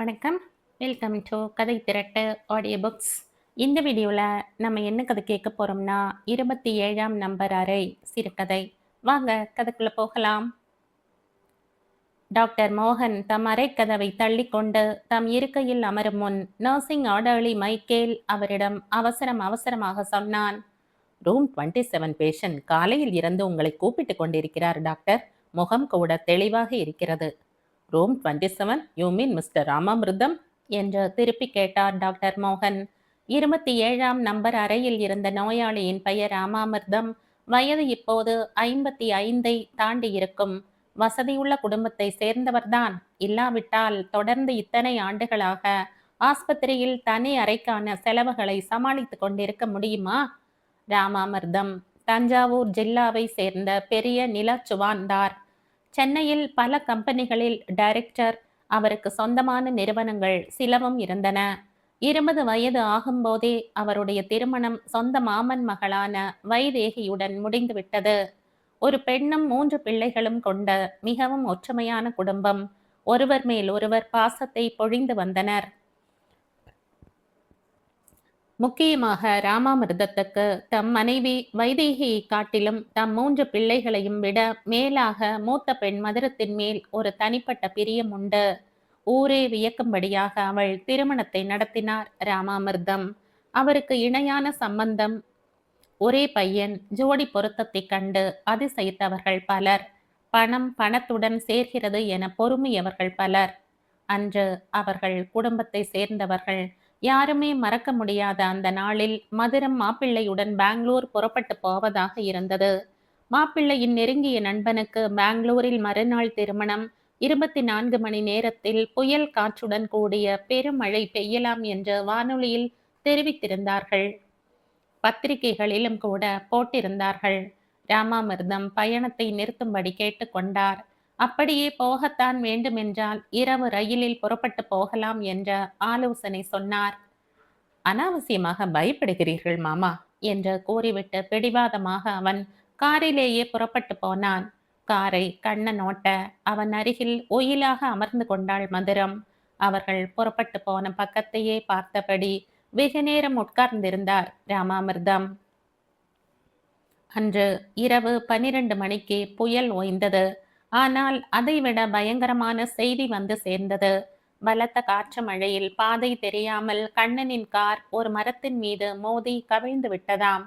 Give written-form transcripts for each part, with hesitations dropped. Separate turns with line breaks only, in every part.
வணக்கம். Welcome to கதை திரட்டு audio books. இந்த வீடியோவில் நம்ம என்ன கதை கேட்க போகிறோம்னா 27ஆம் நம்பர் அறை சிறுகதை. வாங்க கதைக்குள்ளே போகலாம். டாக்டர் மோகன் தம் அறை கதவை தள்ளிக்கொண்டு தம் இருக்கையில் அமரும் முன் நர்சிங் ஆர்டர்லி மைக்கேல் அவரிடம் அவசரமாக சொன்னான். ரூம் 27 பேஷண்ட் காலையில் இருந்து உங்களை கூப்பிட்டு கொண்டிருக்கிறார் டாக்டர். முகம் கூட தெளிவாக இருக்கிறது. Room 27, you mean mister Ramamirtham என்று திருப்பி கேட்டார் டாக்டர் மோகன். 27ஆம் நம்பர் அறையில் இருந்த நோயாளியின் பெயர் ராமாமிர்தம். வயது இப்போது 55ஐ தாண்டி இருக்கும். வசதியுள்ள குடும்பத்தை சேர்ந்தவர்தான். இல்லாவிட்டால் தொடர்ந்து இத்தனை ஆண்டுகளாக ஆஸ்பத்திரியில் தனி அறைக்கான செலவுகளை சமாளித்துக் கொண்டிருக்க முடியுமா? ராமாமிர்தம் தஞ்சாவூர் ஜில்லாவை சேர்ந்த பெரிய நிலச்சுவான்தார். சென்னையில் பல கம்பெனிகளில் டைரக்டர். அவருக்கு சொந்தமான நிறுவனங்கள் சிலவும் இருந்தன. 20 வயது ஆகும்போதே அவருடைய திருமணம் சொந்த மாமன் மகளான வைதேகியுடன் முடிந்துவிட்டது. ஒரு பெண்ணும் 3 பிள்ளைகளும் கொண்ட மிகவும் ஒற்றுமையான குடும்பம். ஒருவர் மேல் ஒருவர் பாசத்தை பொழிந்து வந்தனர். முக்கியமாக ராமாமிர்தத்துக்கு தம் மனைவி வைதேகியை காட்டிலும் தம் 3 பிள்ளைகளையும் விட மேலாக மூத்த பெண் மதுரத்தின் மேல் ஒரு தனிப்பட்ட பிரியம் உண்டு. ஊரே வியக்கும்படியாக அவள் திருமணத்தை நடத்தினார் ராமாமிர்தம். அவருக்கு இணையான சம்பந்தம். ஒரே பையன். ஜோடி பொருத்தத்தை கண்டு அதிசயித்தவர்கள் பலர். பணம் பணத்துடன் சேர்கிறது என பொறுமையவர்கள் பலர். அன்று அவர்கள் குடும்பத்தை சேர்ந்தவர்கள் யாருமே மறக்க முடியாத அந்த நாளில் மதுரம் மாப்பிள்ளையுடன் பெங்களூர் புறப்பட்டு போவதாக இருந்தது. மாப்பிள்ளையின் நெருங்கிய நண்பனுக்கு பெங்களூரில் மறுநாள் திருமணம். 24 மணி நேரத்தில் புயல் காற்றுடன் கூடிய பெருமழை பெய்யலாம் என்று வானொலியில் தெரிவித்திருந்தார்கள். பத்திரிகைகளிலும் கூட போட்டிருந்தார்கள். ராமாமிர்தம் பயணத்தை நிறுத்தும்படி கேட்டுக்கொண்டார். அப்படியே போகத்தான் வேண்டுமென்றால் இரவு ரயிலில் புறப்பட்டு போகலாம் என்ற ஆலோசனை சொன்னார். அனாவசியமாக பயப்படுகிறீர்கள் மாமா என்று கூறிவிட்டு பிடிவாதமாக அவன் காரிலேயே புறப்பட்டு போனான். காரை கண்ணன் ஓட்ட அவன் அருகில் ஒயிலாக அமர்ந்து கொண்டாள் மதுரம். அவர்கள் புறப்பட்டு போன பக்கத்தையே பார்த்தபடி வெகு நேரம் உட்கார்ந்திருந்தார் ராமாமிர்தம். அன்று இரவு 12 மணிக்கு புயல் ஓய்ந்தது. ஆனால் அதைவிட பயங்கரமான செய்தி வந்து சேர்ந்தது. பலத்த காற்று மழையில் பாதை தெரியாமல் கண்ணனின் கார் ஒரு மரத்தின் மீது மோதி கவிழ்ந்து விட்டதாம்.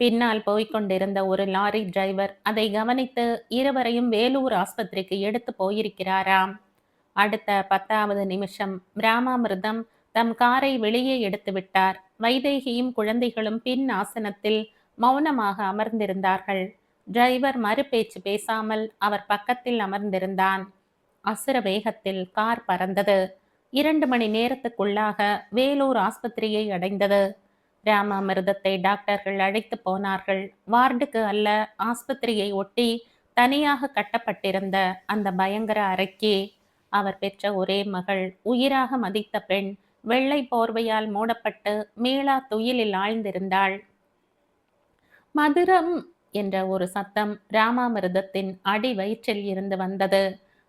பின்னால் போய்கொண்டிருந்த ஒரு லாரி டிரைவர் அதை கவனித்து இருவரையும் வேலூர் ஆஸ்பத்திரிக்கு எடுத்து போயிருக்கிறாராம். அடுத்த 10வது நிமிஷம் ராமாமிர்தம் தம் காரை வெளியே எடுத்து விட்டார். வைதேகியும் குழந்தைகளும் பின் ஆசனத்தில் மௌனமாக அமர்ந்திருந்தார்கள். டிரைவர் மறுபேச்சு பேசாமல் அவர் பக்கத்தில் அமர்ந்திருந்தான். அசுர வேகத்தில் கார் பறந்தது. 2 மணி நேரத்துக்குள்ளாக வேலூர் ஆஸ்பத்திரியை அடைந்தது. ராமாமிர்தத்தை டாக்டர்கள் அழைத்து போனார்கள். வார்டுக்கு அல்ல, ஆஸ்பத்திரியை ஒட்டி தனியாக கட்டப்பட்டிருந்த அந்த பயங்கர அறைக்கு. அவர் பெற்ற ஒரே மகள், உயிராக மதித்த பெண், வெள்ளை போர்வையால் மூடப்பட்டு மீளா துயிலில் ஆழ்ந்திருந்தாள். மதுரம் என்ற ஒரு சத்தம் ராமாமிர்தத்தின் அடி வயிற்றில் இருந்து வந்தது.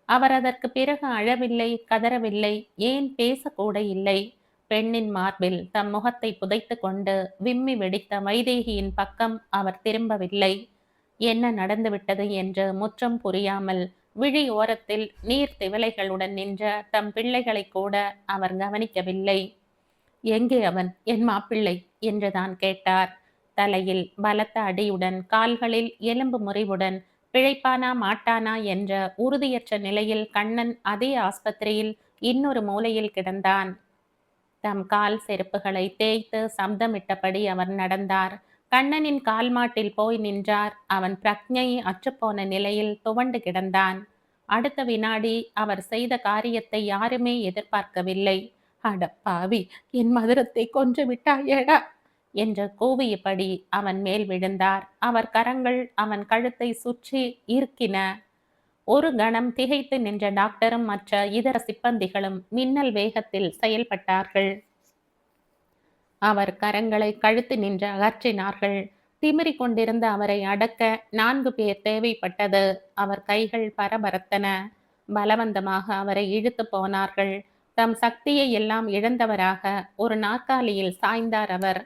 அவர் அதற்கு பிறகு அழவில்லை, கதறவில்லை, ஏன் பேசக்கூட இல்லை. பெண்ணின் மார்பில் தம் முகத்தை புதைத்து கொண்டு விம்மி வெடித்த வைதேகியின் பக்கம் அவர் திரும்பவில்லை. என்ன நடந்துவிட்டது என்று முற்றும் புரியாமல் விழி ஓரத்தில் நீர் திவலைகளுடன் நின்ற தம் பிள்ளைகளை கூட அவர் கவனிக்கவில்லை. எங்கே அவன், என் மாப்பிள்ளை என்றுதான் கேட்டார். தலையில் பலத்த அடியுடன், கால்களில் எலும்பு முறிவுடன், பிழைப்பானா மாட்டானா என்ற உறுதியற்ற நிலையில் கண்ணன் அதே ஆஸ்பத்திரியில் இன்னொரு மூலையில் கிடந்தான். தம் கால் செருப்புகளை தேய்த்து சப்தமிட்டபடி அவர் நடந்தார். கண்ணனின் கால்மாட்டில் போய் நின்றார். அவன் பிரக்ஞை அற்றுப்போன நிலையில் துவண்டு கிடந்தான். அடுத்த வினாடி அவர் செய்த காரியத்தை யாருமே எதிர்பார்க்கவில்லை. அடப்பாவி, என் மதுரத்தை கொன்று விட்டாயேடா என்று கூவியபடி அவன் மேல் விழுந்தார். அவர் கரங்கள் அவன் கழுத்தை சுற்றி இறுக்கின. ஒரு கணம் திகைத்து நின்ற டாக்டரும் மற்ற இதர சிப்பந்திகளும் மின்னல் வேகத்தில் செயல்பட்டார்கள். அவர் கரங்களை கழுத்து நின்று அகற்றினார்கள். திமிரி கொண்டிருந்த அவரை அடக்க 4 பேர் தேவைப்பட்டது. அவர் கைகள் பரபரத்தன. பலவந்தமாக அவரை இழுத்து போனார்கள். தம் சக்தியை எல்லாம் இழந்தவராக ஒரு நாற்காலியில் சாய்ந்தார் அவர்.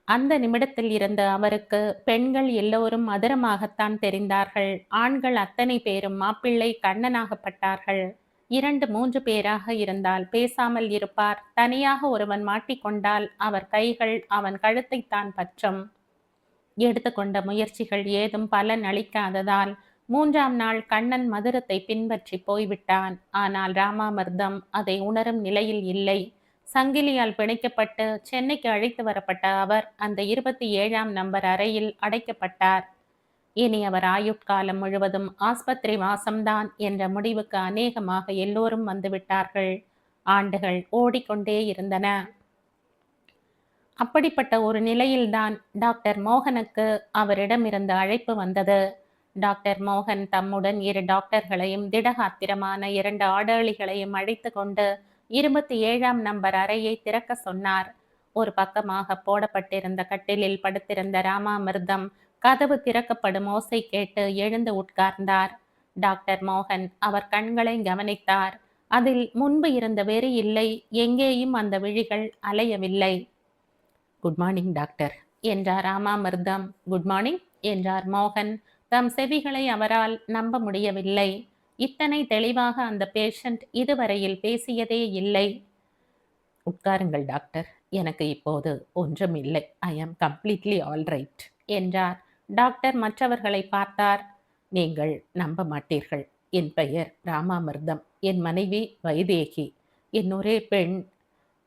அந்த நிமிடத்தில் இருந்த அவருக்கு பெண்கள் எல்லோரும் மதுரமாகத்தான் தெரிந்தார்கள். ஆண்கள் அத்தனை பேரும் மாப்பிள்ளை கண்ணனாகப்பட்டார்கள். 2, 3 பேராக இருந்தால் பேசாமல் இருப்பார். தனியாக ஒருவன் மாட்டிக்கொண்டால் அவர் கைகள் அவன் கழுத்தைத்தான் பற்றும். எடுத்துக்கொண்ட முயற்சிகள் ஏதும் பலன் அளிக்காததால் 3ஆம் நாள் கண்ணன் மதுரத்தை பின்பற்றி போய்விட்டான். ஆனால் ராமாமிர்தம் அதை உணரும் நிலையில் இல்லை. சங்கிலியால் பிணைக்கப்பட்டு சென்னைக்கு அழைத்து வரப்பட்ட அவர் அந்த 27ஆம் நம்பர் அறையில் அடைக்கப்பட்டார். இனி அவர் ஆயுட்காலம் முழுவதும் ஆஸ்பத்திரி வாசம்தான் என்ற முடிவுக்கு அநேகமாக எல்லோரும் வந்துவிட்டார்கள். ஆண்டுகள் ஓடிக்கொண்டே இருந்தன. அப்படிப்பட்ட ஒரு நிலையில்தான் டாக்டர் மோகனுக்கு அவரிடமிருந்து அழைப்பு வந்தது. டாக்டர் மோகன் தம்முடன் 2 டாக்டர்களையும் திடகாத்திரமான 2 ஆடோளிகளையும் அழைத்து கொண்டு 27ஆம் நம்பர் அறையை திறக்க சொன்னார். ஒரு பக்கமாக போடப்பட்டிருந்த கட்டிலில் படுத்திருந்த ராமாமிர்தம் கதவு திறக்கப்படும் ஓசை கேட்டு எழுந்து உட்கார்ந்தார். டாக்டர் மோகன் அவர் கண்களை கவனித்தார். அதில் முன்பு இருந்த வெறி இல்லை. எங்கேயும் அந்த விழிகள் அலையவில்லை. குட் மார்னிங் டாக்டர் என்றார் ராமாமிர்தம். குட் மார்னிங் என்றார் மோகன். தம் செவிகளை அவரால் நம்ப முடியவில்லை. இத்தனை தெளிவாக அந்த பேஷண்ட் இதுவரையில் பேசியதே இல்லை. உட்காருங்கள் டாக்டர், எனக்கு இப்போது ஒன்றும் இல்லை. ஐ ஆம் கம்ப்ளீட்லி ஆல் ரைட் என்றார். டாக்டர் மற்றவர்களை பார்த்தார். நீங்கள் நம்ப மாட்டீர்கள். என் பெயர் ராமாமிர்தம். என் மனைவி வைதேகி. என் ஒரே பெண்.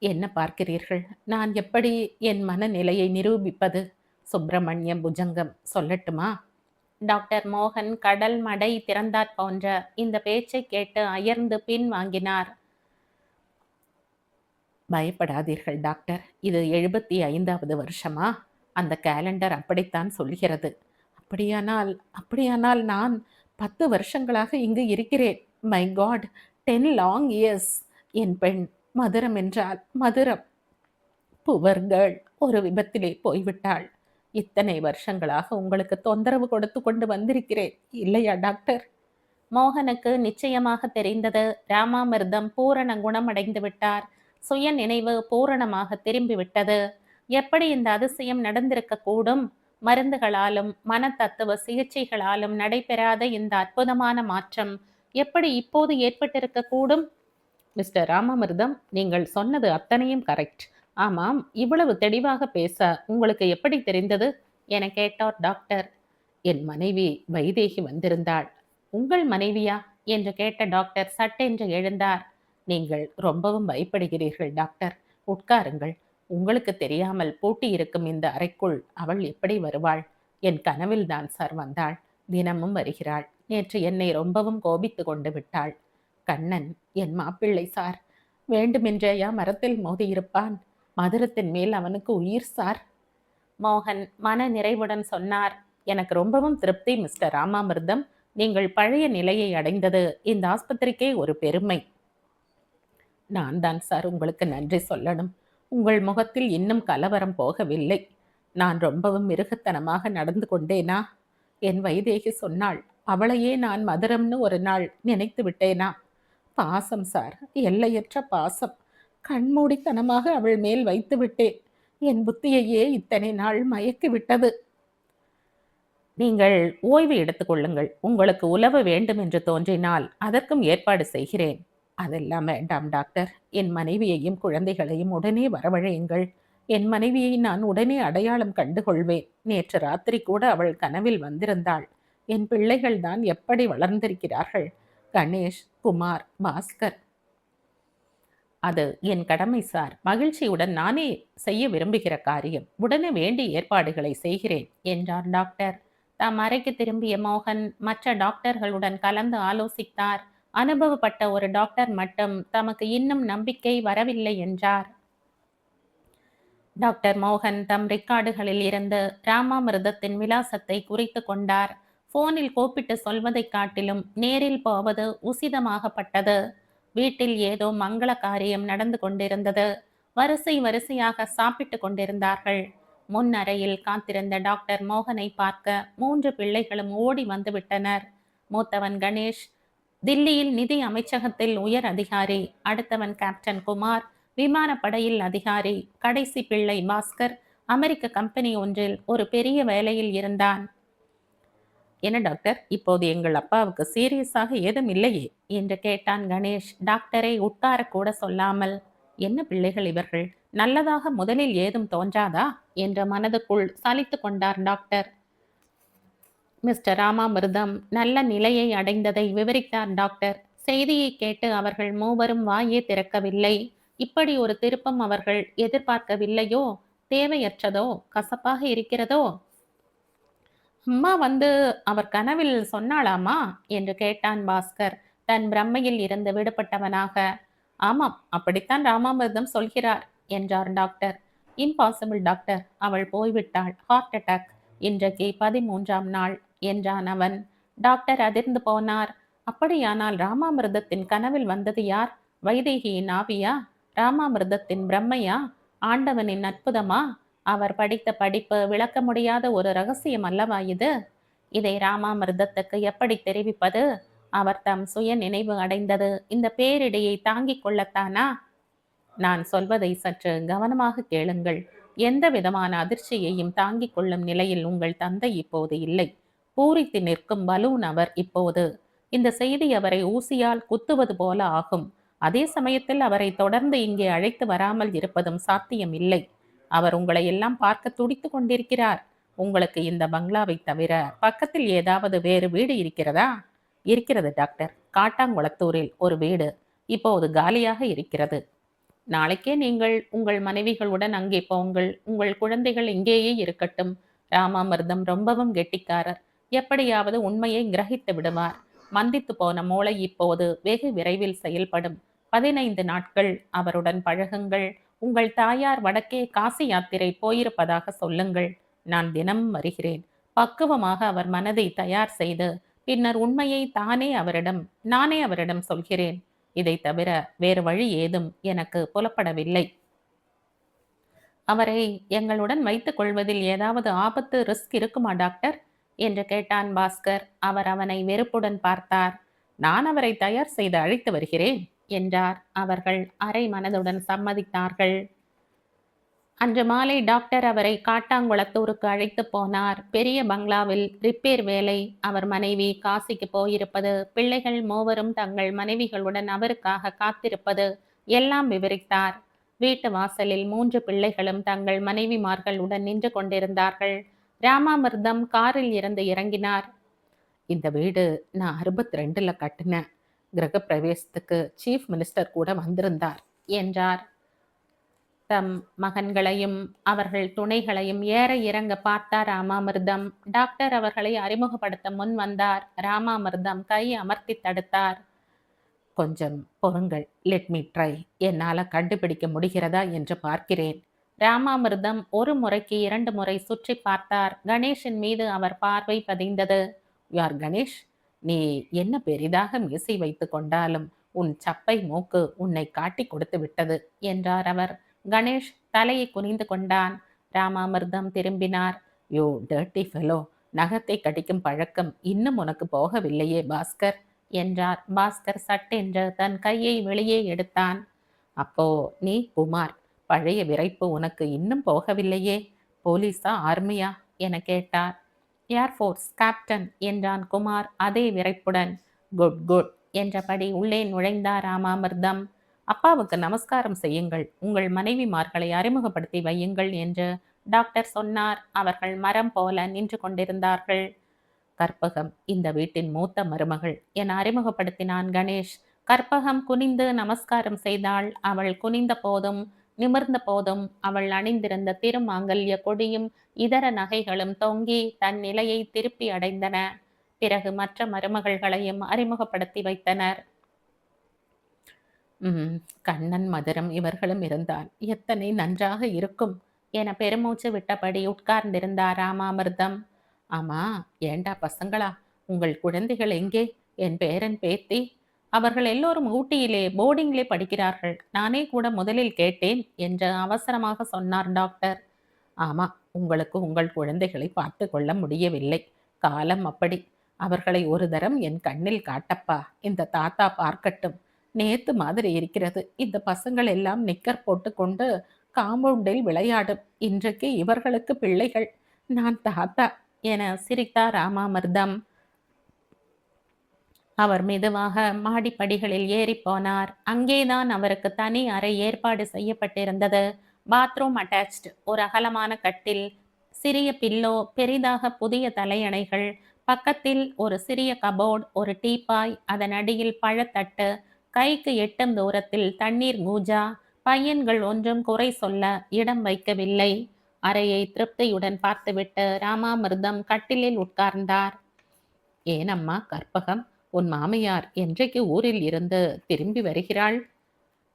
என்ன பார்க்கிறீர்கள்? நான் எப்படி என் மனநிலையை நிரூபிப்பது? சுப்பிரமணியம் புஜங்கம் சொல்லட்டுமா? டாக்டர் மோகன் கடல் மடை திறந்தாற் போன்ற இந்த பேச்சை கேட்டு அயர்ந்து பின் வாங்கினார். பயப்படாதீர்கள் டாக்டர், இது 75வது வருஷமா? அந்த கேலண்டர் அப்படித்தான் சொல்கிறது. அப்படியானால் நான் 10 வருஷங்களாக இங்கு இருக்கிறேன். My God, 10 long years. என் பெண் மதுரம் என்றால் மதுரம். புவர் கேர்ள் ஒரு விபத்திலே போய்விட்டாள். இத்தனை வருஷங்களாக உங்களுக்கு தொந்தரவு கொடுத்து கொண்டு வந்திருக்கிறேன் இல்லையா டாக்டர்? மோகனுக்கு நிச்சயமாக தெரிந்தது. ராமாமிர்தம் பூரண குணமடைந்து விட்டார். சுய நினைவு பூரணமாக திரும்பிவிட்டது. எப்படி இந்த அதிசயம் நடந்திருக்க கூடும்? மருந்துகளாலும் மனத்தத்துவ சிகிச்சைகளாலும் நடைபெறாத இந்த அற்புதமான மாற்றம் எப்படி இப்போது ஏற்பட்டிருக்க கூடும்? மிஸ்டர் ராமாமிர்தம், நீங்கள் சொன்னது அத்தனையும் கரெக்ட். ஆமாம், இவ்வளவு தெளிவாக பேச உங்களுக்கு எப்படி தெரிந்தது என கேட்டார் டாக்டர். என் மனைவி வைதேகி வந்திருந்தாள். உங்கள் மனைவியா என்று கேட்ட டாக்டர் சட்டென்று எழுந்தார். நீங்கள் ரொம்பவும் பயப்படுகிறீர்கள் டாக்டர். உட்காருங்கள். உங்களுக்கு தெரியாமல் பூட்டி இருக்கும் இந்த அறைக்குள் அவள் எப்படி வருவாள்? என் கனவில் தான் சார் வந்தாள். தினமும் வருகிறாள். நேற்று என்னை ரொம்பவும் கோபித்து கொண்டு விட்டாள். கண்ணன் என் மாப்பிள்ளை சார். வேண்டுமென்றேயா மரத்தில் மோதியிருப்பான்? மதுரத்தின் மேல் அவனுக்கு உயிர் சார். மோகன் மன நிறைவுடன் சொன்னார். எனக்கு ரொம்பவும் திருப்தி மிஸ்டர் ராமாமிர்தம். நீங்கள் பழைய நிலையை அடைந்தது இந்த ஆஸ்பத்திரிக்கே ஒரு பெருமை. நான் தான் சார் உங்களுக்கு நன்றி சொல்லணும். உங்கள் முகத்தில் இன்னும் கலவரம் போகவில்லை. நான் ரொம்பவும் மிருகத்தனமாக நடந்து கொண்டேனா? என் வைதேகி சொன்னாள். அவளையே நான் மதுரம்னு ஒரு நாள் நினைத்து விட்டேனா? பாசம் சார், எல்லையற்ற பாசம். கண்மூடித்தனமாக அவள் மேல் வைத்து விட்டேன். என் புத்தியையே இத்தனை நாள் மயக்கி விட்டது. நீங்கள் ஓய்வு எடுத்துக்கொள்ளுங்கள். உங்களுக்கு உலவ வேண்டும் என்று தோன்றினால் அதற்கும் ஏற்பாடு செய்கிறேன். அதெல்லாம் வேண்டாம் டாக்டர். என் மனைவியையும் குழந்தைகளையும் உடனே வரவழையுங்கள். என் மனைவியை நான் உடனே அடையாளம் கண்டுகொள்வேன். நேற்று ராத்திரி கூட அவள் கனவில் வந்திருந்தாள். என் பிள்ளைகள் தான் எப்படி வளர்ந்திருக்கிறார்கள். கணேஷ், குமார், பாஸ்கர். அது என் கடமை சார். மகிழ்ச்சியுடன் நானே செய்ய விரும்புகிற காரியம். உடனே வேண்டிய ஏற்பாடுகளை செய்கிறேன் என்றார் டாக்டர். தம் அறைக்கு திரும்பிய மோகன் மற்ற டாக்டர்களுடன் கலந்து ஆலோசித்தார். அனுபவப்பட்ட ஒரு டாக்டர் மட்டும் தமக்கு இன்னும் நம்பிக்கை வரவில்லை என்றார். டாக்டர் மோகன் தம் ரெக்கார்டுகளில் இருந்து ராமாமிர்தத்தின் விலாசத்தை குறித்து கொண்டார். போனில் கூப்பிட்டு சொல்வதை காட்டிலும் நேரில் போவது உசிதமாகப்பட்டது. வீட்டில் ஏதோ மங்கள காரியம் நடந்து கொண்டிருந்தது. வரிசையாக சாப்பிட்டு கொண்டிருந்தார்கள். முன் அறையில் காத்திருந்த டாக்டர் மோகனை பார்க்க 3 பிள்ளைகளும் ஓடி வந்து விட்டனர். மூத்தவன் கணேஷ் தில்லியில் நிதி அமைச்சகத்தில் உயர் அதிகாரி, அடுத்தவன் கேப்டன் குமார், விமானப்படையில் அதிகாரி, கடைசி பிள்ளை பாஸ்கர் அமெரிக்க கம்பெனி ஒன்றில் ஒரு பெரிய வேலையில் இருந்தான். என்ன டாக்டர், இப்போது எங்கள் அப்பாவுக்கு சீரியஸாக ஏதும் இல்லையே என்று கேட்டான் கணேஷ், டாக்டரை உட்காரக்கூட சொல்லாமல். என்ன பிள்ளைகள் இவர்கள், நல்லதாக முதலில் ஏதும் தோன்றாதா என்ற மனதுக்குள் சலித்து கொண்டார் டாக்டர். மிஸ்டர் ராமாமிர்தம் நல்ல நிலையை அடைந்ததை விவரித்தார் டாக்டர். செய்தியை கேட்டு அவர்கள் மூவரும் வாயே திறக்கவில்லை. இப்படி ஒரு திருப்பம் அவர்கள் எதிர்பார்க்கவில்லையோ? தேவையற்றதோ? கசப்பாக இருக்கிறதோ? அம்மா வந்து அவர் கனவில் சொன்னாளாமா என்று கேட்டான் பாஸ்கர் தன் பிரம்மையில் இருந்து விடுபட்டவனாக. ஆமாம், அப்படித்தான் ராமாமிர்தம் சொல்கிறார் என்றார் டாக்டர். இம்பாசிபிள் டாக்டர், அவள் போய்விட்டாள், ஹார்ட் அட்டாக், இன்றைக்கு 13ஆம் நாள் என்றான் அவன். டாக்டர் அதிர்ந்து போனார். அப்படியானால் ராமாமிர்தத்தின் கனவில் வந்தது யார்? வைதேகியின் ஆவியா? ராமாமிர்தத்தின் பிரம்மையா? ஆண்டவனின் அற்புதமா? அவர் படித்த படிப்பு விளக்க முடியாத ஒரு ரகசியம் அல்லவா இது? இதை ராமாமிர்தத்துக்கு எப்படி தெரிவிப்பது? அவர் தம் சுய நினைவு அடைந்தது இந்த பேரிடையை தாங்கிக் கொள்ளத்தானா? நான் சொல்வதை சற்று கவனமாக கேளுங்கள். எந்த விதமான அதிர்ச்சியையும் தாங்கிக் கொள்ளும் நிலையில் உங்கள் தந்தை இப்போது இல்லை. பூரித்து நிற்கும் பலூன் அவர் இப்போது. இந்த செய்தி அவரை ஊசியால் குத்துவது போல ஆகும். அதே சமயத்தில் அவரை தொடர்ந்து இங்கே அழைத்து வராமல் இருப்பதும் சாத்தியம் இல்லை. அவர் உங்களை எல்லாம் பார்க்க துடித்து கொண்டிருக்கிறார். உங்களுக்கு இந்த பங்களாவை தவிர பக்கத்தில் ஏதாவது வேறு வீடு இருக்கிறதா? இருக்கிறது டாக்டர், காட்டாங்குளத்தூரில் ஒரு வீடு இப்போது காலியாக இருக்கிறது. நாளைக்கே நீங்கள் உங்கள் மனைவிகளுடன் அங்கே போங்கள். உங்கள் குழந்தைகள் இங்கேயே இருக்கட்டும். ராமாமிர்தம் ரொம்பவும் கெட்டிக்காரர். எப்படியாவது உண்மையை கிரகித்து விடுவார். மந்தித்து போன மூளை இப்போது வெகு விரைவில் செயல்படும். 15 நாட்கள் அவருடன் பழகுங்கள். உங்கள் தாயார் வடக்கே காசி யாத்திரை போயிருப்பதாக சொல்லுங்கள். நான் தினமும் வருகிறேன். பக்குவமாக அவர் மனதை தயார் செய்து பின்னர் உண்மையை நானே அவரிடம் சொல்கிறேன். இதை தவிர வேறு வழி ஏதும் எனக்கு புலப்படவில்லை. அவரை எங்களுடன் வைத்துக் கொள்வதில் ஏதாவது ஆபத்து, ரிஸ்க் இருக்குமா டாக்டர் என்று கேட்டான் பாஸ்கர். அவர் அவனை வெறுப்புடன் பார்த்தார். நான் அவரை தயார் செய்து அழைத்து வருகிறேன் என்றார். அவர்கள் அரை மனதுடன் சம்மதித்தார்கள். அன்று மாலை டாக்டர் அவரை காட்டாங்குளத்தூருக்கு அழைத்து போனார். பெரிய பங்களாவில் ரிப்பேர் வேலை, அவர் மனைவி காசிக்கு போயிருப்பது, பிள்ளைகள் மூவரும் தங்கள் மனைவிகளுடன் அவருக்காக காத்திருப்பது எல்லாம் விவரித்தார். வீட்டு வாசலில் 3 பிள்ளைகளும் தங்கள் மனைவிமார்களுடன் நின்று கொண்டிருந்தார்கள். ராமாமிர்தம் காரில் இருந்து இறங்கினார். இந்த வீடு நான் 62ல் கட்டினேன். கிரக பிரவேசத்துக்கு சீஃப் மினிஸ்டர் கூட வந்திருந்தார் என்றார். தம் மகன்களையும் அவர்கள் துணைகளையும் ஏற இறங்க பார்த்தார் ராமாமிர்தம். டாக்டர் அவர்களை அறிமுகப்படுத்த முன் வந்தார். ராமாமிர்தம் கை அமர்த்தி தடுத்தார். கொஞ்சம் பொறுங்கள், லெட் மீ ட்ரை. என்னால் கண்டுபிடிக்க முடிகிறதா என்று பார்க்கிறேன். ராமாமிர்தம் ஒரு முறைக்கு 2 முறை சுற்றி பார்த்தார். கணேஷின் மீது அவர் பார்வை பதிந்தது. யார் கணேஷ்? நீ என்ன பெரிதாக மீசை வைத்து கொண்டாலும் உன் சப்பை மூக்கு உன்னை காட்டி கொடுத்து விட்டது என்றார் அவர். கணேஷ் தலையை குனிந்து கொண்டான். ராமாமிர்தம் திரும்பினார். யோ டர்ட்டி ஃபெலோ, நகத்தை கடிக்கும் பழக்கம் இன்னும் உனக்கு போகவில்லையே பாஸ்கர் என்றார். பாஸ்கர் சட்டென்று தன் கையை வெளியே எடுத்தான். அப்போ நீ குமார், பழைய விரைப்பு உனக்கு இன்னும் போகவில்லையே. போலீஸா ஆர்மியா என கேட்டார். ஏர்ஃபோர்ஸ் கேப்டன் என்றான் குமார் அதே விரைப்புடன். குட் குட் என்றபடி உள்ளே நுழைந்தார் ராமாமிர்தம். அப்பாவுக்கு நமஸ்காரம் செய்யுங்கள், உங்கள் மனைவிமார்களை அறிமுகப்படுத்தி வையுங்கள் என்று டாக்டர் சொன்னார். அவர்கள் மரம் போல நின்று கொண்டிருந்தார்கள். கற்பகம் இந்த வீட்டின் மூத்த மருமகள் என அறிமுகப்படுத்தினான் கணேஷ். கற்பகம் குனிந்து நமஸ்காரம் செய்தாள். அவள் குனிந்த போதும் நிமிர்ந்த போதும் அவள் அணிந்திருந்த திருமாங்கல்ய கொடியும் இதர நகைகளும் தொங்கி தன் நிலையை திருப்பி அடைந்தன. பிறகு மற்ற மருமகள்களையும் அறிமுகப்படுத்தி வைத்தனர். கண்ணன் மதுரம் இவர்களும் இருந்தால் எத்தனை நன்றாக இருக்கும் என பெருமூச்சு விட்டபடி உட்கார்ந்திருந்தார் ராமாமிர்தம். ஆமா, ஏண்டா பசங்களா, உங்கள் குழந்தைகள் எங்கே? என் பேரன் பேத்தி அவர்கள் எல்லோரும் ஊட்டியிலே போர்டிங்கிலே படிக்கிறார்கள். நானே கூட முதலில் கேட்டேன் என்று அவசரமாக சொன்னார் டாக்டர். ஆமா, உங்களுக்கு உங்கள் குழந்தைகளை பார்த்து கொள்ள முடியவில்லை. காலம் அப்படி. அவர்களை ஒரு தரம் என் கண்ணில் காட்டப்பா, இந்த தாத்தா பார்க்கட்டும். நேத்து மாதிரி இருக்கிறது. இந்த பசங்கள் எல்லாம் நிக்கர் போட்டுக்கொண்டு காம்பவுண்டில் விளையாடும். இன்றைக்கு இவர்களுக்கு பிள்ளைகள், நான் தாத்தா என சிரித்தார் ராமாமிர்தம். அவர் மெதுவாக மாடிப்படிகளில் ஏறி போனார். அங்கேதான் அவருக்கு தனி அறை ஏற்பாடு செய்யப்பட்டிருந்தது. Bathroom attached. ஒரு அகலமான கட்டில், சிறிய பில்லோ, பெரிதாக புதிய தலையணைகள், பக்கத்தில் ஒரு சிறிய கபோர்டு, ஒரு டீப்பாய், அதன் அடியில் பழத்தட்டு, கைக்கு எட்டும் தூரத்தில் தண்ணீர் கூஜா. பையன்கள் ஒன்றும் குறை சொல்ல இடம் வைக்கவில்லை. அறையை திருப்தியுடன் பார்த்துவிட்டு ராமாமிர்தம் கட்டிலில் உட்கார்ந்தார். ஏனம்மா கற்பகம், உன் மாமியார் என்றைக்கு ஊரில் இருந்து திரும்பி வருகிறாள்?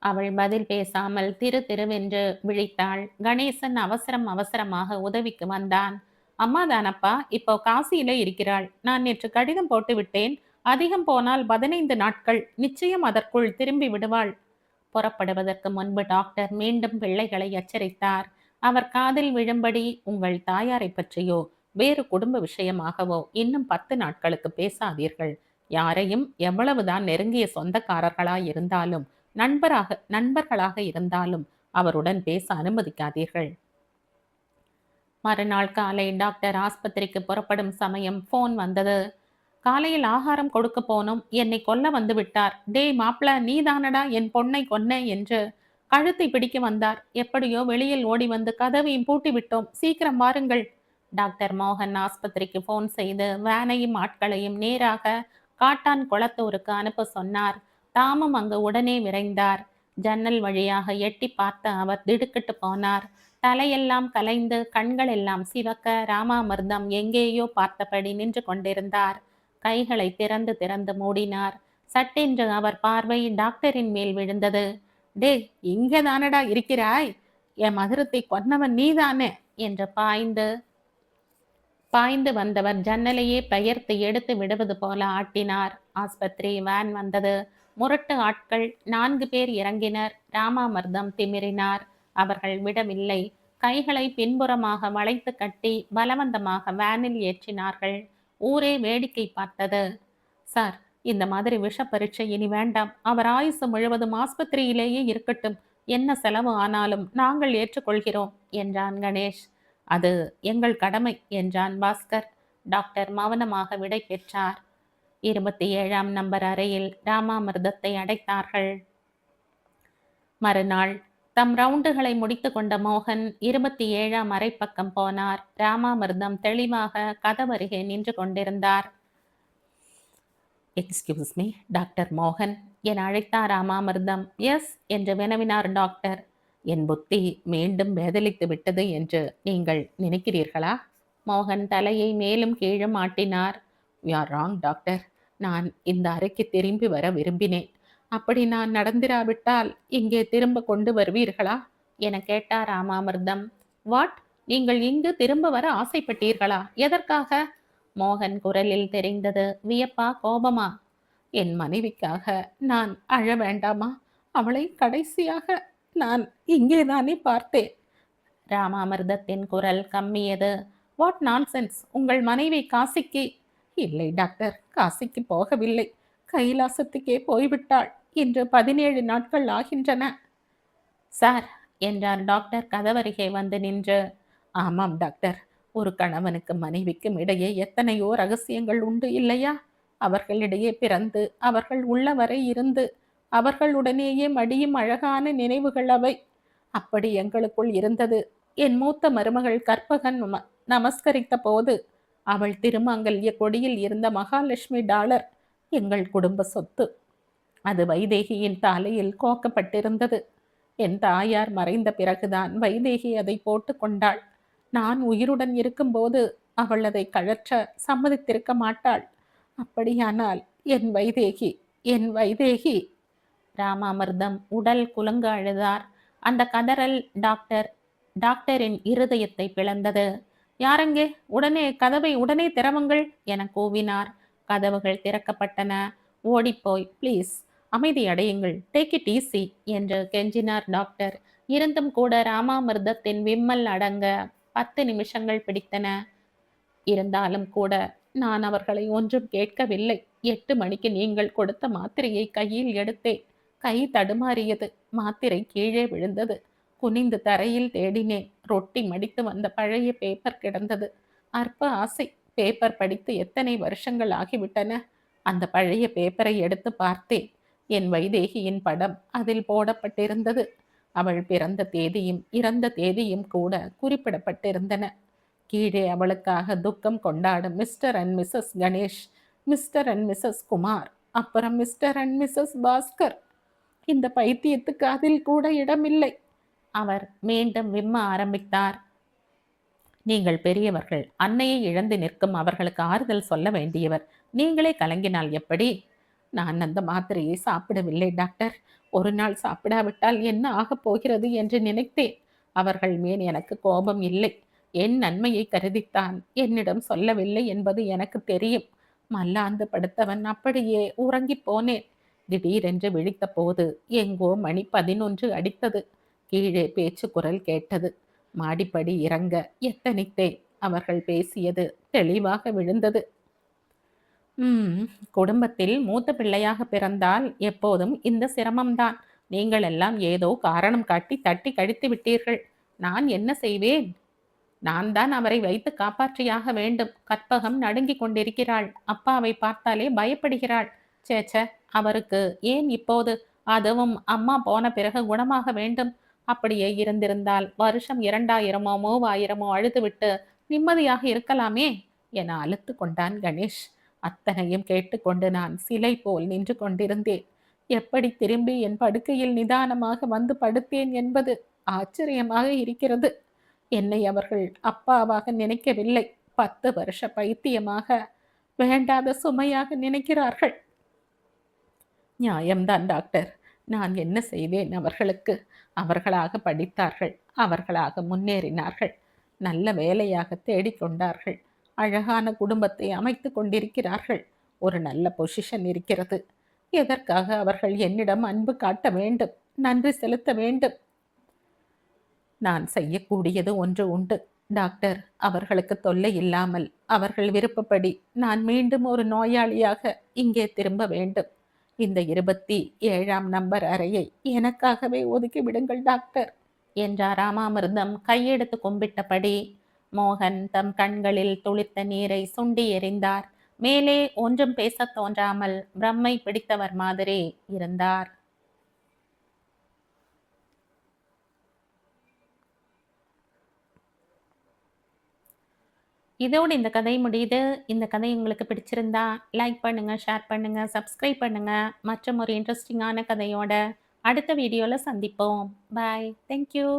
அவள் பதில் பேசாமல் திரு திருவென்று விழித்தாள். கணேசன் அவசரமாக உதவிக்கு வந்தான். அம்மா தானப்பா, இப்போ காசியில இருக்கிறாள். நான் நேற்று கடிதம் போட்டு விட்டேன். அதிகம் போனால் 15 நாட்கள், நிச்சயம் அதற்குள் திரும்பி விடுவாள். புறப்படுவதற்கு முன்பு டாக்டர் மீண்டும் பிள்ளைகளை எச்சரித்தார். அவர் காதில் விழும்படி, உங்கள் தாயாரை பற்றியோ வேறு குடும்ப விஷயமாகவோ இன்னும் 10 நாட்களுக்கு பேசாதீர்கள். யாரையும் எவ்வளவுதான் நெருங்கிய சொந்தக்காரர்களாய் இருந்தாலும், நண்பர்களாக இருந்தாலும் அவருடன் பேச அனுமதிக்காதீர்கள். மறுநாள் காலை டாக்டர் ஆஸ்பத்திரிக்கு புறப்படும் சமயம் போன் வந்தது. காலையில் ஆகாரம் கொடுக்க போனோம், என்னை கொல்ல வந்து விட்டார். டேய் மாப்பிள, நீ தானடா என் பொண்ணை கொன்ன என்று கழுத்தை பிடிக்க வந்தார். எப்படியோ வெளியில் ஓடி வந்து கதவையும் பூட்டி விட்டோம். சீக்கிரம் வாருங்கள். டாக்டர் மோகன் ஆஸ்பத்திரிக்கு போன் செய்து வேனையும் ஆட்களையும் நேராக காட்டான் குளத்தூருக்கு அனுப்ப சொன்னார். தாமும் அங்கு உடனே விரைந்தார். ஜன்னல் வழியாக எட்டி பார்த்த அவர் திடுக்கிட்டு போனார். தலையெல்லாம் கலைந்து கண்கள் எல்லாம் சிவக்க ராமாமிர்தம் எங்கேயோ பார்த்தபடி நின்று கொண்டிருந்தார். கைகளை திறந்து திறந்து மூடினார். சட்டென்று அவர் பார்வை டாக்டரின் மேல் விழுந்தது. டே, இங்க தானடா இருக்கிறாய்? என் மதுரத்தை கொன்னவன் நீதானே என்று பாய்ந்து வந்தவர் ஜன்னலையே பெயர்த்து எடுத்து விடுவது போல ஆட்டினார். ஆஸ்பத்திரி வேன் வந்தது. முரட்டு ஆட்கள் 4 பேர் இறங்கினர். ராமாமிர்தம் திமிரினார். அவர்கள் விடவில்லை. கைகளை பின்புறமாக வளைத்து கட்டி பலவந்தமாக வேனில் ஏற்றினார்கள். ஊரே வேடிக்கை பார்த்தது. சார், இந்த மாதிரி விஷ பரீட்சை இனி வேண்டாம். அவர் ஆயுசு முழுவதும் ஆஸ்பத்திரியிலேயே இருக்கட்டும். என்ன செலவு ஆனாலும் நாங்கள் ஏற்றுக்கொள்கிறோம் என்றான் கணேஷ். அது எங்கள் கடமை என்றான் பாஸ்கர். டாக்டர் மௌனமாக விடை பெற்றார். 27ஆம் நம்பர் அறையில் ராமாமிர்தத்தை அடைத்தார்கள். மறுநாள் தம் ரவுண்டுகளை முடித்து கொண்ட மோகன் 27ஆம் அறை பக்கம் போனார். ராமாமிர்தம் தெளிவாக கதவருகே நின்று கொண்டிருந்தார். எக்ஸ்கியூஸ் மீ, டாக்டர் மோகன் என அழைத்தார் ராமாமிர்தம். எஸ் என்று வினவினார் டாக்டர். என் புத்தி மீண்டும் வேதலித்து விட்டது என்று நீங்கள் நினைக்கிறீர்களா? மோகன் தலையை மேலும் கீழும் ஆட்டினார். You are wrong doctor. நான் இந்த அறைக்கு திரும்பி வர விரும்பினேன். அப்படி நான் நடந்திராவிட்டால் இங்கே திரும்ப கொண்டு வருவீர்களா என கேட்டார் ராமாமிர்தம். வாட்? நீங்கள் இங்கு திரும்ப வர ஆசைப்பட்டீர்களா? எதற்காக? மோகன் குரலில் தெரிந்தது வியப்பா கோபமா? என் மனைவிக்காக நான் அழ வேண்டாமா? அவளை கடைசியாக நான் இங்கேதானே பார்த்தேன். ராமாமிர்தத்தின் குரல் கம்மியது. What nonsense! உங்கள் மனைவி காசிக்கு? இல்லை டாக்டர், காசிக்கு போகவில்லை. கைலாசத்துக்கே போய்விட்டாள். இன்று 17 நாட்கள் ஆகின்றன. சார் என்றார் டாக்டர் கதவருகே வந்து நின்று. ஆமாம் டாக்டர், ஒரு கணவனுக்கு மனைவிக்கும் இடையே எத்தனையோ ரகசியங்கள் உண்டு இல்லையா? அவர்களிடையே பிறந்து அவர்கள் உள்ளவரை இருந்து அவர்களுடனேயே மடியும் அழகான நினைவுகள் அவை. அப்படி எங்களுக்குள் இருந்தது. என் மூத்த மருமகள் கற்பகன் நமஸ்கரித்த போது அவள் திருமாங்கல்ய கொடியில் இருந்த மகாலட்சுமி டாலர் எங்கள் குடும்ப சொத்து. அது வைதேகியின் தலையில் கோக்கப்பட்டிருந்தது. என் தாயார் மறைந்த பிறகுதான் வைதேகி அதை போட்டு கொண்டாள். நான் உயிருடன் இருக்கும்போது அவள் அதை கழற்ற சம்மதித்திருக்க மாட்டாள். அப்படியானால் என் வைதேகி. ராமாமிர்தம் உடல் குலுங்க அழுதார். அந்த கதறல் டாக்டரின் இருதயத்தை பிளந்தது. யாரங்கே? கதவை உடனே திறவுங்கள் என கூவினார். கதவுகள் திறக்கப்பட்டன. ஓடிப்போய் ப்ளீஸ் அமைதி அடையுங்கள், டேக் இட் ஈஸி என்று கெஞ்சினார் டாக்டர். இருந்தும் கூட ராமாமிர்தத்தின் விம்மல் அடங்க 10 நிமிஷங்கள் பிடித்தன. இருந்தாலும் கூட நான் அவர்களை ஒன்றும் கேட்கவில்லை. 8 மணிக்கு நீங்கள் கொடுத்த மாத்திரையை கையில் எடுத்தேன். கை தடுமாறியது. மாத்திரை கீழே விழுந்தது. குனிந்து தரையில் தேடினேன். ரொட்டி மடித்து வந்த பழைய பேப்பர் கிடந்தது. அற்ப ஆசை. பேப்பர் படித்து எத்தனை வருஷங்கள் ஆகிவிட்டன. அந்த பழைய பேப்பரை எடுத்து பார்த்தேன். என் வைதேகியின் படம் அதில் போடப்பட்டிருந்தது. அவள் பிறந்த தேதியும் இறந்த தேதியும் கூட குறிப்பிடப்பட்டிருந்தன. கீழே அவளுக்காக துக்கம் கொண்டாடும் Mr and Mrs Ganesh, Mr and Mrs Kumar, அப்புறம் மிஸ்டர் அண்ட் மிஸ்ஸஸ் பாஸ்கர். இந்த பைத்தியத்துக்கு அதில் கூட இடமில்லை. அவர் மீண்டும் விம்ம ஆரம்பித்தார். நீங்கள் பெரியவர்கள். அன்னையை இழந்து நிற்கும் அவர்களுக்கு ஆறுதல் சொல்ல வேண்டியவர். நீங்களே கலங்கினால் எப்படி? நான் அந்த மாத்திரையை சாப்பிடவில்லை டாக்டர். ஒரு நாள் சாப்பிடாவிட்டால் என்ன ஆகப் போகிறது என்று நினைத்தேன். அவர்கள் மேல் எனக்கு கோபம் இல்லை. என் நன்மையை கருதித்தான் என்னிடம் சொல்லவில்லை என்பது எனக்கு தெரியும். மல்லாந்து படுத்தவன் அப்படியே உறங்கிப் போனேன். திடீரென்று விழித்த போது எங்கோ மணி 11 அடித்தது. கீழே பேச்சு குரல் கேட்டது. மாடிப்படி இறங்க எத்தனித்தேன். அவர்கள் பேசியது தெளிவாக விழுந்தது. குடும்பத்தில் மூத்த பிள்ளையாக பிறந்தால் எப்போதும் இந்த சிரமம்தான். நீங்கள் எல்லாம் ஏதோ காரணம் காட்டி தட்டி கழித்து விட்டீர்கள். நான் என்ன செய்வேன்? நான் தான் அவரை வைத்து காப்பாற்றியாக வேண்டும். கற்பகம் நடுங்கிக் கொண்டிருக்கிறாள். அப்பாவை பார்த்தாலே பயப்படுகிறாள். சேச்ச, அவருக்கு ஏன் இப்போது? அதுவும் அம்மா போன பிறகு குணமாக வேண்டும். அப்படியே இருந்திருந்தால் வருஷம் 2000மோ 3000மோ அழுதுவிட்டு நிம்மதியாக இருக்கலாமே என அழுத்து கொண்டான் கணேஷ். அத்தனையும் கேட்டுக்கொண்டு நான் சிலை போல் நின்று கொண்டிருந்தேன். எப்படி திரும்பி என் படுக்கையில் நிதானமாக வந்து படுத்தேன் என்பது ஆச்சரியமாக இருக்கிறது. என்னை அவர்கள் அப்பாவாக நினைக்கவில்லை. 10 வருஷ பைத்தியமாக, வேண்டாத சுமையாக நினைக்கிறார்கள். நியாயம்தான் டாக்டர். நான் என்ன செய்வேன் அவர்களுக்கு? அவர்களாக படித்தார்கள். அவர்களாக முன்னேறினார்கள். நல்ல வேலையாக தேடிக்கொண்டார்கள். அழகான குடும்பத்தை அமைத்து கொண்டிருக்கிறார்கள். ஒரு நல்ல பொசிஷன் இருக்கிறது. எதற்காக அவர்கள் என்னிடம் அன்பு காட்ட வேண்டும், நன்றி செலுத்த வேண்டும்? நான் செய்யக்கூடியது ஒன்று உண்டு டாக்டர். அவர்களுக்கு தொல்லை இல்லாமல் அவர்கள் விருப்பப்படி நான் மீண்டும் ஒரு நோயாளியாக இங்கே திரும்ப வேண்டும். இந்த 27ஆம் நம்பர் அறையை எனக்காகவே ஒதுக்கி விடுங்கள் டாக்டர் என்றார் ராமாமிர்தம் கையெடுத்து கும்பிட்டபடி. மோகன் தம் கண்களில் துளிர்த்த நீரை சுண்டி எறிந்தார். மேலே ஒன்றும் பேசத் தோன்றாமல் பிரம்மை பிடித்தவர் மாதிரி இருந்தார். இதோடு இந்த கதை முடியுது. இந்த கதை உங்களுக்கு பிடிச்சிருந்தா லைக் பண்ணுங்க, ஷேர் பண்ணுங்க, சப்ஸ்கிரைப் பண்ணுங்க. மற்றும் ஒரு இன்ட்ரெஸ்டிங்கான கதையோட அடுத்த வீடியோவில் சந்திப்போம். பாய். தேங்க்யூ.